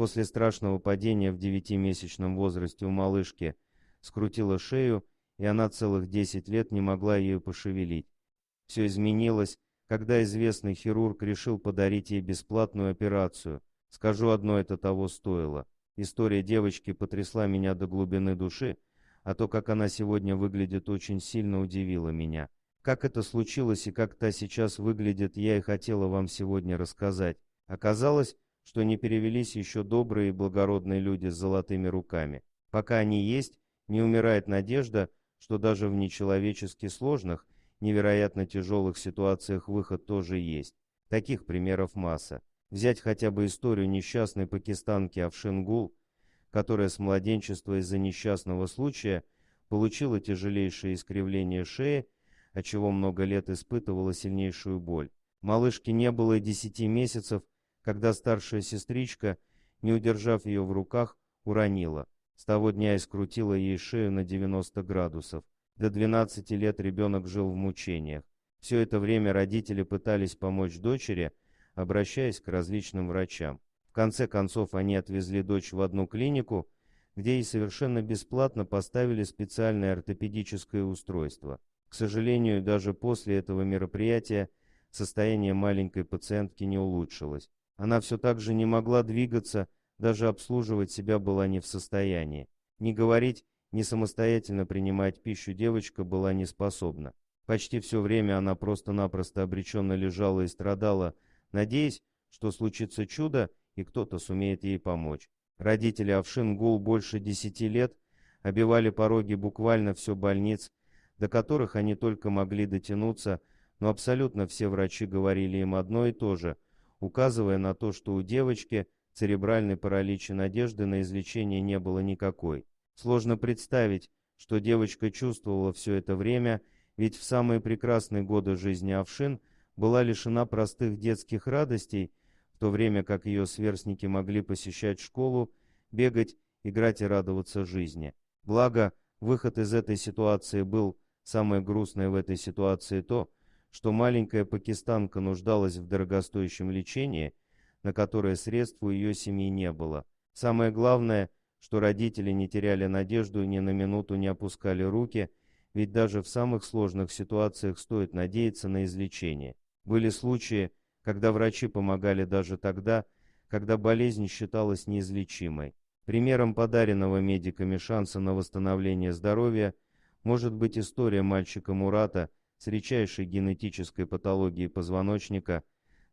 После страшного падения в 9-месячном возрасте у малышки скрутила шею, и она целых 10 лет не могла ею пошевелить. Все изменилось, когда известный хирург решил подарить ей бесплатную операцию. Скажу одно, это того стоило. История девочки потрясла меня до глубины души, а то, как она сегодня выглядит, очень сильно удивило меня. Как это случилось и как та сейчас выглядит, я и хотела вам сегодня рассказать. Оказалось, что не перевелись еще добрые и благородные люди с золотыми руками. Пока они есть, не умирает надежда, что даже в нечеловечески сложных, невероятно тяжелых ситуациях выход тоже есть. Таких примеров масса. Взять хотя бы историю несчастной пакистанки Афшин Гул, которая с младенчества из-за несчастного случая получила тяжелейшее искривление шеи, отчего много лет испытывала сильнейшую боль. Малышке не было и 10 месяцев, когда старшая сестричка, не удержав ее в руках, уронила. С того дня и скрутила ей шею на 90 градусов. До 12 лет ребенок жил в мучениях. Все это время родители пытались помочь дочери, обращаясь к различным врачам. В конце концов они отвезли дочь в одну клинику, где ей совершенно бесплатно поставили специальное ортопедическое устройство. К сожалению, даже после этого мероприятия состояние маленькой пациентки не улучшилось. Она все так же не могла двигаться, даже обслуживать себя была не в состоянии. Не говорить, ни самостоятельно принимать пищу девочка была не способна. Почти все время она просто-напросто обреченно лежала и страдала, надеясь, что случится чудо и кто-то сумеет ей помочь. Родители Афшин Гул больше 10 лет обивали пороги буквально все больниц, до которых они только могли дотянуться, но абсолютно все врачи говорили им одно и то же, указывая на то, что у девочки церебральный паралич и надежды на излечение не было никакой. Сложно представить, что девочка чувствовала все это время, ведь в самые прекрасные годы жизни Афшин была лишена простых детских радостей, в то время как ее сверстники могли посещать школу, бегать, играть и радоваться жизни. Благо, выход из этой ситуации был, самое грустное в этой ситуации то, что маленькая пакистанка нуждалась в дорогостоящем лечении, на которое средств у ее семьи не было. Самое главное, что родители не теряли надежду и ни на минуту не опускали руки, ведь даже в самых сложных ситуациях стоит надеяться на излечение. Были случаи, когда врачи помогали даже тогда, когда болезнь считалась неизлечимой. Примером подаренного медиками шанса на восстановление здоровья может быть история мальчика Мурата с редчайшей генетической патологией позвоночника,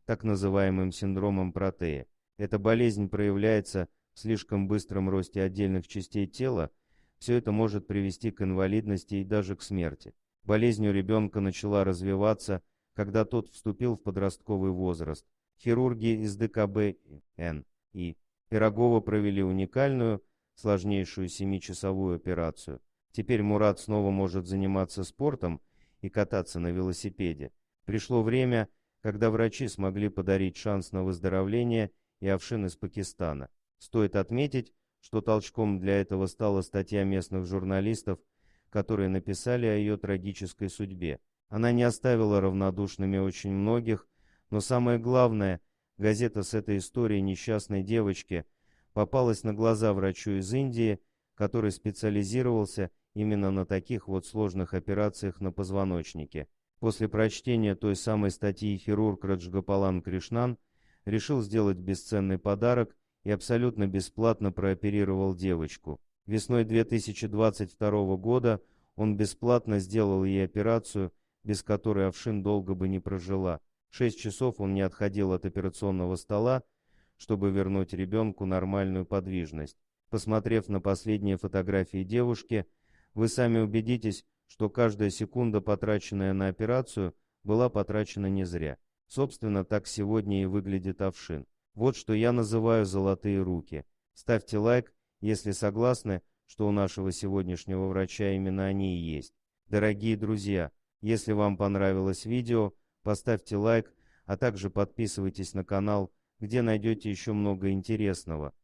так называемым синдромом Протея. Эта болезнь проявляется в слишком быстром росте отдельных частей тела, все это может привести к инвалидности и даже к смерти. Болезнь у ребенка начала развиваться, когда тот вступил в подростковый возраст. Хирурги из ДКБ-Н и Пирогова провели уникальную, сложнейшую 7-часовую операцию. Теперь Мурат снова может заниматься спортом и кататься на велосипеде. Пришло время, когда врачи смогли подарить шанс на выздоровление и Афшин из Пакистана. Стоит отметить, что толчком для этого стала статья местных журналистов, которые написали о ее трагической судьбе. Она не оставила равнодушными очень многих, но самое главное, газета с этой историей несчастной девочки попалась на глаза врачу из Индии, который специализировался именно на таких вот сложных операциях на позвоночнике. После прочтения той самой статьи хирург Раджгопалан Кришнан решил сделать бесценный подарок и абсолютно бесплатно прооперировал девочку. Весной 2022 года он бесплатно сделал ей операцию, без которой Афшин долго бы не прожила. 6 часов он не отходил от операционного стола, чтобы вернуть ребенку нормальную подвижность. Посмотрев на последние фотографии девушки, вы сами убедитесь, что каждая секунда, потраченная на операцию, была потрачена не зря. Собственно, так сегодня и выглядит Афшин. Вот что я называю «золотые руки». Ставьте лайк, если согласны, что у нашего сегодняшнего врача именно они и есть. Дорогие друзья, если вам понравилось видео, поставьте лайк, а также подписывайтесь на канал, где найдете еще много интересного.